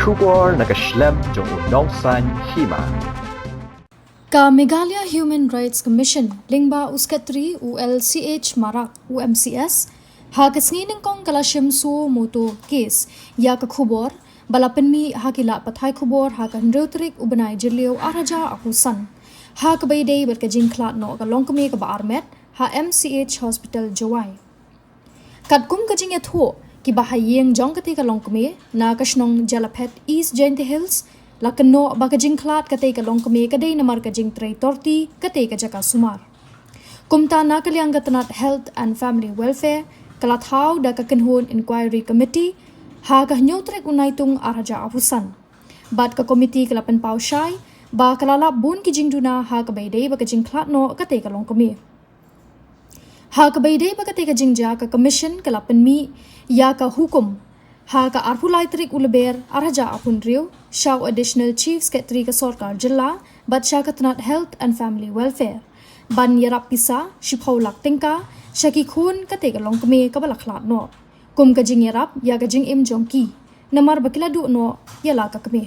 Kubor nakaslem jong unongsan Hima. Ka Meghalaya Human Rights Commission lingba uskatri ULCH Mhrc UMCS ha kasngining kong kala Shim su Moto case ya ka khubor balapenmi ha kila pathai khubor ha kan reutrik ubanai jirlio araja akusan ha ka baydei berkajing Khlad no ka Longkmie ka ba Armet ha MCH Hospital Jowai katkum kajing etho ki bahayeng jong kati ka Longkmie na kasnong Jalapet East Jainti Hills lakano bakajing Khlad kate ka Longkmie kadai namar kajing tray torti kate ka jaka sumar kumta na kaliang gatanat Health and Family Welfare kalat how da ka kanhun inquiry committee ha ka nyotrek unaitung araja apusan bat ka committee kalapan Pyrshah ba kalala bun ki jingduna ha ka baydei bakajing Khlad no kate ka Longkmie ha ka baydei bakate ka jingja ka commission kalapan mi ya ka hukum ha ka arpulai trik uleber araja apun rio shaw additional chief secretary ka sarkar jilla bat shakatanat Health and Family Welfare ban yarap pisa shiphaw lak tingka shaki khun kate ka Longkmie ka bala Khlad no kum ka jing yarap ya ka jing im jongki namar bakila du no yala ka kme